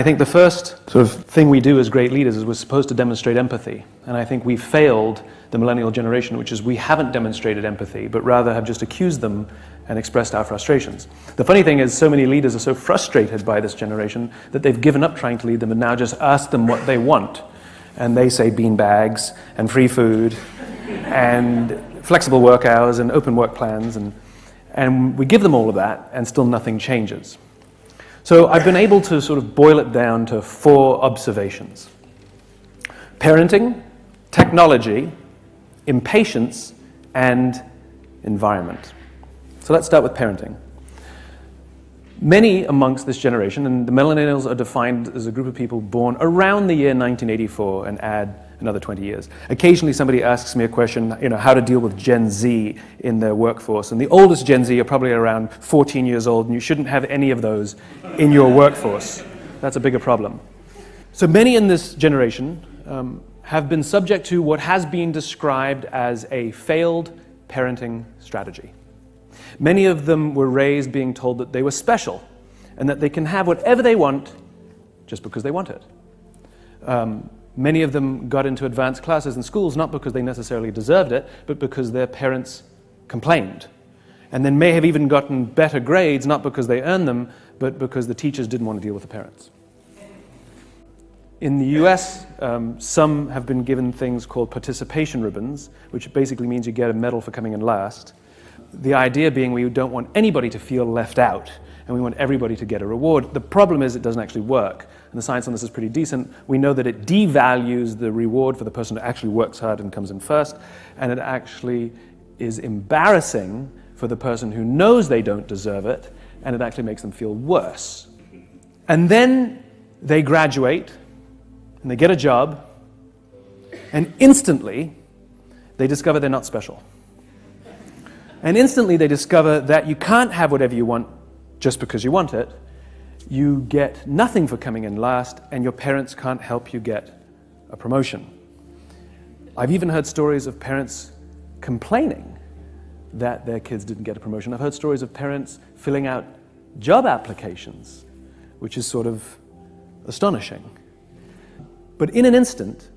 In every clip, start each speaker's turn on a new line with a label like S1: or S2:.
S1: I think the first sort of thing we do as great leaders is we're supposed to demonstrate empathy. And I think we've failed the millennial generation, which is we haven't demonstrated empathy, but rather have just accused them and expressed our frustrations. The funny thing is so many leaders are so frustrated by this generation that they've given up trying to lead them and now just ask them what they want. And they say bean bags and free food and flexible work hours and open work plans. And we give them all of that and still nothing changes. So I've been able to sort of boil it down to 4 observations. Parenting, technology, impatience, and environment. So let's start with parenting. Many amongst this generation, and the millennials are defined as a group of people born around the year 1984 and add another 20 years. Occasionally somebody asks me a question, how to deal with Gen Z in their workforce. And the oldest Gen Z are probably around 14 years old, and you shouldn't have any of those in your workforce. That's a bigger problem. So many in this generation have been subject to what has been described as a failed parenting strategy. Many of them were raised being told that they were special and that they can have whatever they want just because they want it. Many of them got into advanced classes in schools not because they necessarily deserved it, but because their parents complained. And then may have even gotten better grades, not because they earned them, but because the teachers didn't want to deal with the parents. In the US, some have been given things called participation ribbons, which basically means you get a medal for coming in last. The idea being we don't want anybody to feel left out, and we want everybody to get a reward. The problem is it doesn't actually work, and the science on this is pretty decent. We know that it devalues the reward for the person who actually works hard and comes in first, and it actually is embarrassing for the person who knows they don't deserve it, and it actually makes them feel worse. And then they graduate, and they get a job, and instantly they discover they're not special. And instantly they discover that you can't have whatever you want just because you want it. You get nothing for coming in last, and your parents can't help you get a promotion. I've even heard stories of parents complaining that their kids didn't get a promotion. I've heard stories of parents filling out job applications, which is sort of astonishing. But in an instant,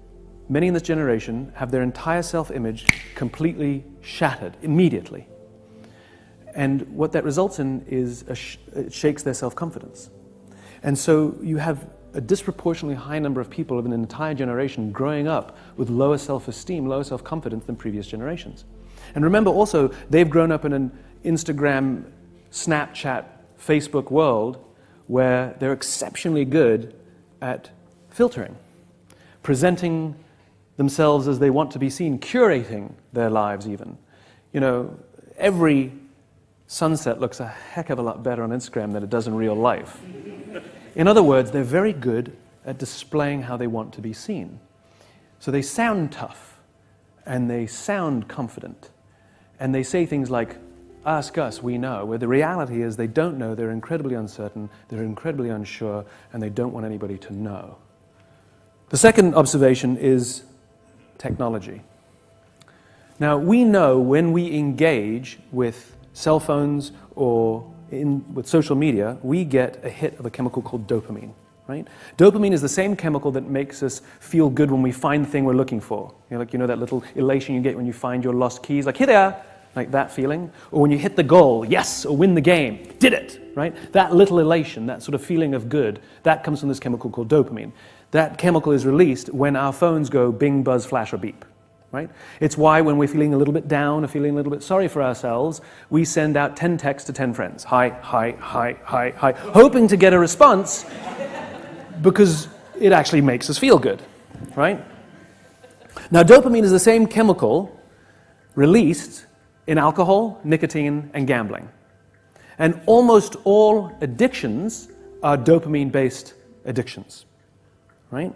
S1: many in this generation have their entire self-image completely shattered immediately. And what that results in is it shakes their self-confidence. And so you have a disproportionately high number of people of an entire generation growing up with lower self-esteem, lower self-confidence than previous generations. And remember also, they've grown up in an Instagram, Snapchat, Facebook world where they're exceptionally good at filtering, presenting themselves as they want to be seen, curating their lives even. Every sunset looks a heck of a lot better on Instagram than it does in real life. In other words, they're very good at displaying how they want to be seen. So they sound tough, and they sound confident, and they say things like, "Ask us, we know," where the reality is they don't know, they're incredibly uncertain, they're incredibly unsure, and they don't want anybody to know. The second observation is technology. Now, we know when we engage with cell phones or with social media, we get a hit of a chemical called dopamine, right? Dopamine is the same chemical that makes us feel good when we find the thing we're looking for. That little elation you get when you find your lost keys, like, here they are, like that feeling. Or when you hit the goal, yes, or win the game, did it, right? That little elation, that sort of feeling of good, that comes from this chemical called dopamine. That chemical is released when our phones go bing, buzz, flash, or beep. Right? It's why when we're feeling a little bit down or feeling a little bit sorry for ourselves, we send out 10 texts to 10 friends. Hi, hi, hi, hi, hi, hoping to get a response because it actually makes us feel good, right? Now, dopamine is the same chemical released in alcohol, nicotine, and gambling. And almost all addictions are dopamine-based addictions, right?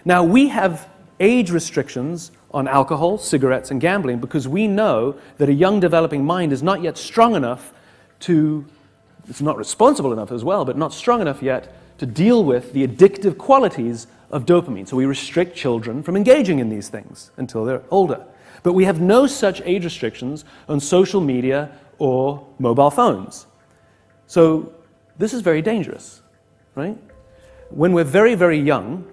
S1: Now, we have age restrictions on alcohol, cigarettes, and gambling because we know that a young developing mind is not yet strong enough it's not responsible enough as well, but not strong enough yet to deal with the addictive qualities of dopamine. So we restrict children from engaging in these things until they're older. But we have no such age restrictions on social media or mobile phones. So this is very dangerous, right? when we're very, very young,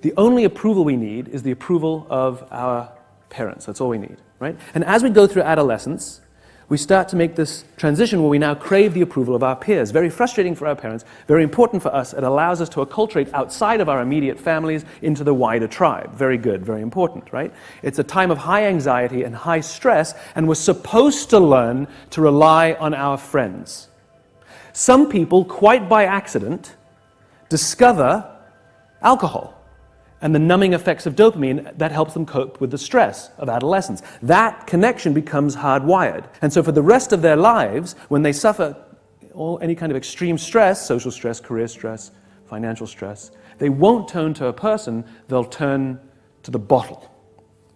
S1: the only approval we need is the approval of our parents. That's all we need, right? And as we go through adolescence, we start to make this transition where we now crave the approval of our peers. Very frustrating for our parents, very important for us. It allows us to acculturate outside of our immediate families into the wider tribe. Very good, very important, right? It's a time of high anxiety and high stress, and we're supposed to learn to rely on our friends. Some people, quite by accident, discover alcohol and the numbing effects of dopamine that helps them cope with the stress of adolescence. That connection becomes hardwired. And so for the rest of their lives, when they suffer any kind of extreme stress, social stress, career stress, financial stress, they won't turn to a person, they'll turn to the bottle,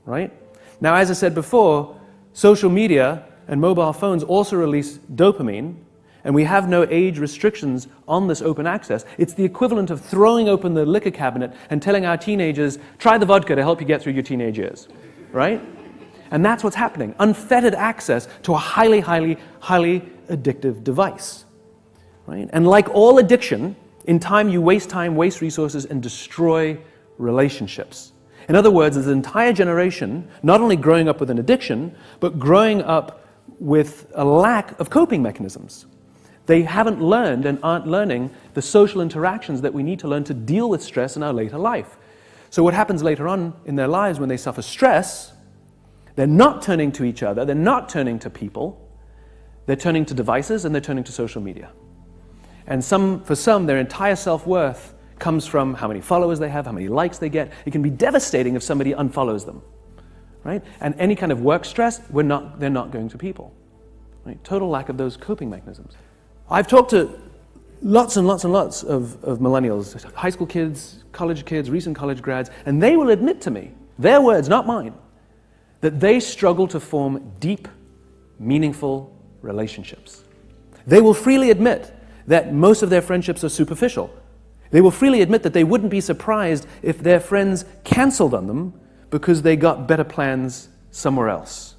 S1: right? Now, as I said before, social media and mobile phones also release dopamine, and we have no age restrictions on this open access. It's the equivalent of throwing open the liquor cabinet and telling our teenagers, try the vodka to help you get through your teenage years, right? And that's what's happening. Unfettered access to a highly, highly, highly addictive device, right? And like all addiction, in time you waste time, waste resources, and destroy relationships. In other words, there's an entire generation not only growing up with an addiction, but growing up with a lack of coping mechanisms. They haven't learned and aren't learning the social interactions that we need to learn to deal with stress in our later life. So what happens later on in their lives when they suffer stress, they're not turning to each other, they're not turning to people, they're turning to devices and they're turning to social media. And for some, their entire self-worth comes from how many followers they have, how many likes they get. It can be devastating if somebody unfollows them, right? And any kind of work stress, they're not going to people, right? Total lack of those coping mechanisms. I've talked to lots and lots and lots of millennials, high school kids, college kids, recent college grads, and they will admit to me, their words, not mine, that they struggle to form deep, meaningful relationships. They will freely admit that most of their friendships are superficial. They will freely admit that they wouldn't be surprised if their friends canceled on them because they got better plans somewhere else.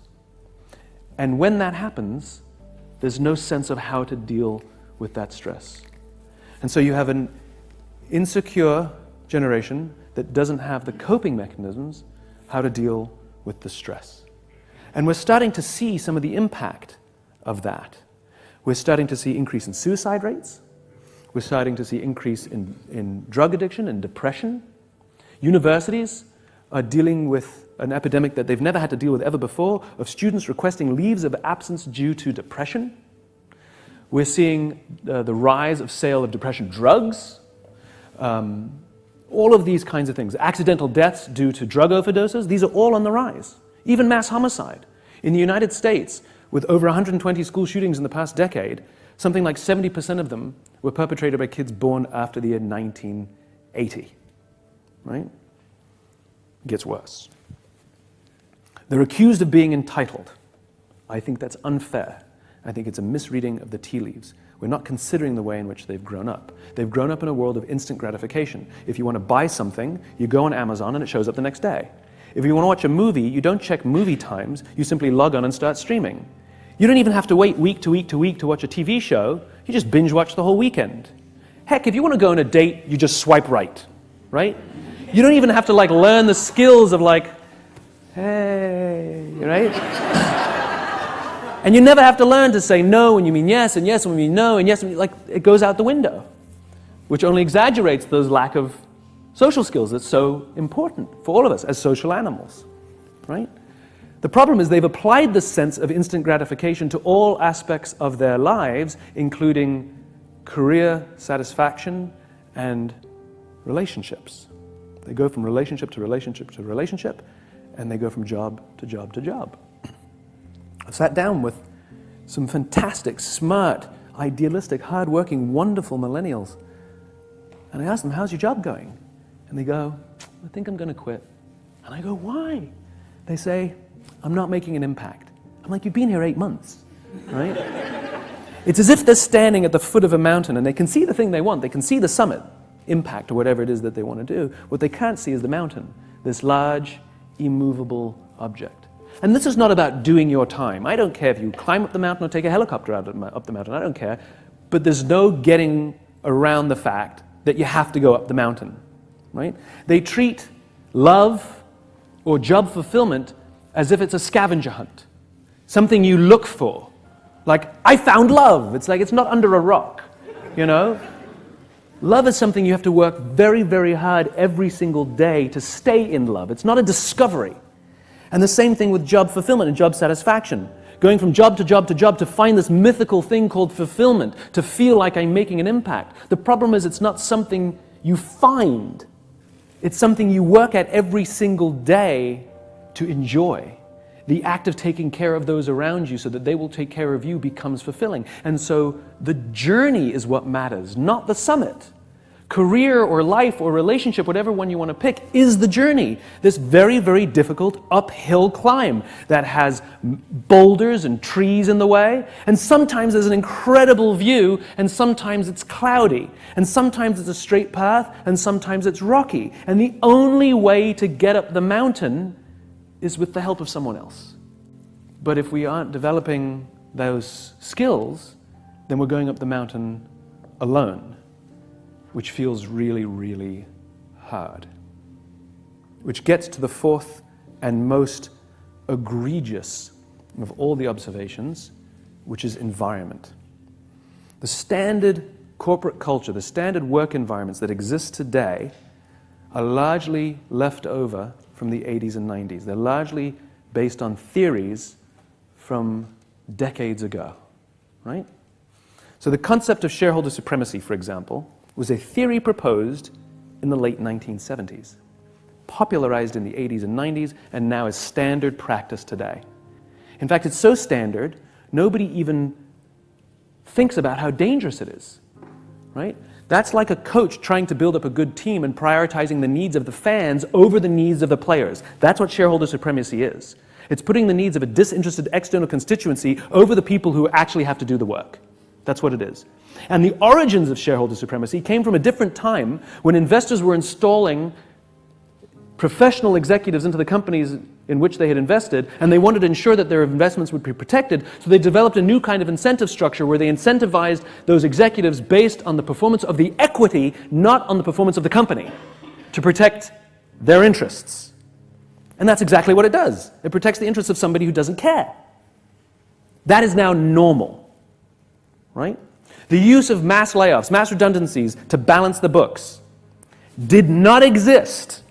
S1: And when that happens, there's no sense of how to deal with that stress. And so you have an insecure generation that doesn't have the coping mechanisms how to deal with the stress. And we're starting to see some of the impact of that. We're starting to see increase in suicide rates. We're starting to see increase in drug addiction and depression. Universities are dealing with an epidemic that they've never had to deal with ever before, of students requesting leaves of absence due to depression. We're seeing the rise of sale of depression drugs, all of these kinds of things. Accidental deaths due to drug overdoses, these are all on the rise. Even mass homicide. In the United States, with over 120 school shootings in the past decade, something like 70% of them were perpetrated by kids born after the year 1980, right? It gets worse. They're accused of being entitled. I think that's unfair. I think it's a misreading of the tea leaves. We're not considering the way in which they've grown up. They've grown up in a world of instant gratification. If you want to buy something, you go on Amazon and it shows up the next day. If you want to watch a movie, you don't check movie times, you simply log on and start streaming. You don't even have to wait week to week to week to watch a TV show, you just binge watch the whole weekend. Heck, if you want to go on a date, you just swipe right? You don't even have to learn the skills of hey, right? And you never have to learn to say no when you mean yes, and yes when you mean no, and yes when it goes out the window, which only exaggerates those lack of social skills that's so important for all of us as social animals, right? The problem is they've applied this sense of instant gratification to all aspects of their lives, including career satisfaction and relationships. They go from relationship to relationship to relationship, and they go from job to job to job. I've sat down with some fantastic, smart, idealistic, hard-working, wonderful millennials, and I asked them, how's your job going? And they go, I think I'm going to quit. And I go, why? They say, I'm not making an impact. I'm like, you've been here 8 months, right? It's as if they're standing at the foot of a mountain and they can see the thing they want. They can see the summit, impact, or whatever it is that they want to do. What they can't see is the mountain, this large, immovable object. And this is not about doing your time. I don't care if you climb up the mountain or take a helicopter up the mountain. I don't care. But there's no getting around the fact that you have to go up the mountain, right? They treat love or job fulfillment as if it's a scavenger hunt, something you look for. Like, I found love. It's like it's not under a rock, you know? Love is something you have to work very, very hard every single day to stay in love. It's not a discovery. And the same thing with job fulfillment and job satisfaction. Going from job to job to job to find this mythical thing called fulfillment, to feel like I'm making an impact. The problem is it's not something you find. It's something you work at every single day to enjoy. The act of taking care of those around you so that they will take care of you becomes fulfilling. And so the journey is what matters, not the summit. Career or life or relationship, whatever one you want to pick, is the journey. This very, very difficult uphill climb that has boulders and trees in the way. And sometimes there's an incredible view, and sometimes it's cloudy. And sometimes it's a straight path, and sometimes it's rocky. And the only way to get up the mountain is with the help of someone else. But if we aren't developing those skills, then we're going up the mountain alone, which feels really, really hard. Which gets to the fourth and most egregious of all the observations, which is environment. The standard corporate culture, the standard work environments that exist today are largely left over from the 80s and 90s. They're largely based on theories from decades ago, right? So the concept of shareholder supremacy, for example, was a theory proposed in the late 1970s, popularized in the 80s and 90s, and now is standard practice today. In fact, it's so standard, nobody even thinks about how dangerous it is, right? That's like a coach trying to build up a good team and prioritizing the needs of the fans over the needs of the players. That's what shareholder supremacy is. It's putting the needs of a disinterested external constituency over the people who actually have to do the work. That's what it is. And the origins of shareholder supremacy came from a different time when investors were installing professional executives into the companies in which they had invested, and they wanted to ensure that their investments would be protected, so they developed a new kind of incentive structure where they incentivized those executives based on the performance of the equity, not on the performance of the company, to protect their interests. And that's exactly what it does. It protects the interests of somebody who doesn't care. That is now normal, right? The use of mass layoffs, mass redundancies to balance the books did not exist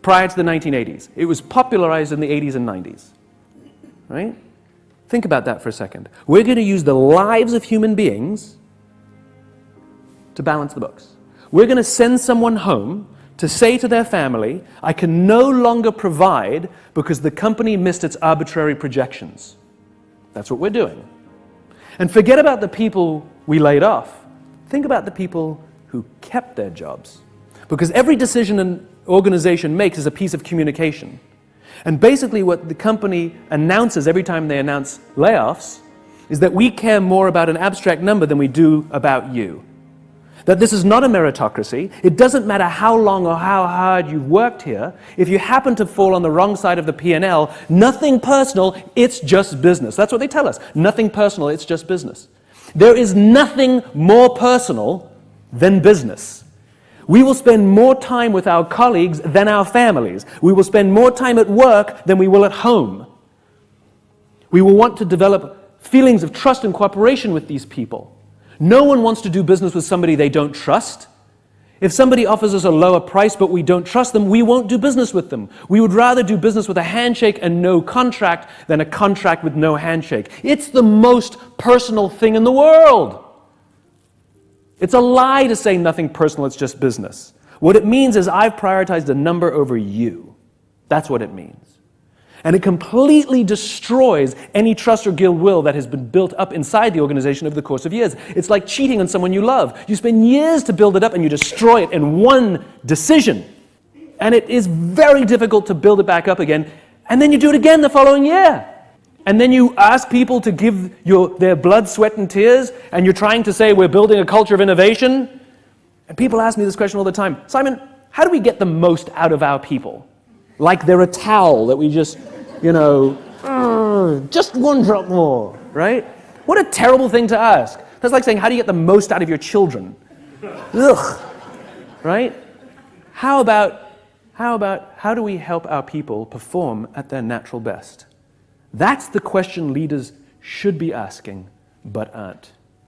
S1: prior to the 1980s. It was popularized in the 80s and 90s, right? Think about that for a second. We're going to use the lives of human beings to balance the books. We're going to send someone home to say to their family, I can no longer provide because the company missed its arbitrary projections. That's what we're doing. And forget about the people we laid off. Think about the people who kept their jobs. Because every decision an organization makes is a piece of communication. And basically what the company announces every time they announce layoffs is that we care more about an abstract number than we do about you. That this is not a meritocracy. It doesn't matter how long or how hard you've worked here. If you happen to fall on the wrong side of the P&L, nothing personal, it's just business. That's what they tell us. Nothing personal, it's just business. There is nothing more personal than business. We will spend more time with our colleagues than our families. We will spend more time at work than we will at home. We will want to develop feelings of trust and cooperation with these people. No one wants to do business with somebody they don't trust. If somebody offers us a lower price but we don't trust them, we won't do business with them. We would rather do business with a handshake and no contract than a contract with no handshake. It's the most personal thing in the world. It's a lie to say nothing personal, it's just business. What it means is I've prioritized a number over you. That's what it means. And it completely destroys any trust or goodwill that has been built up inside the organization over the course of years. It's like cheating on someone you love. You spend years to build it up and you destroy it in one decision. And it is very difficult to build it back up again. And then you do it again the following year. And then you ask people to give their blood, sweat, and tears, and you're trying to say we're building a culture of innovation. And people ask me this question all the time. Simon, how do we get the most out of our people? Like they're a towel that we just, just one drop more, right? What a terrible thing to ask. That's like saying, how do you get the most out of your children? Ugh. right? How do we help our people perform at their natural best? That's the question leaders should be asking, but aren't.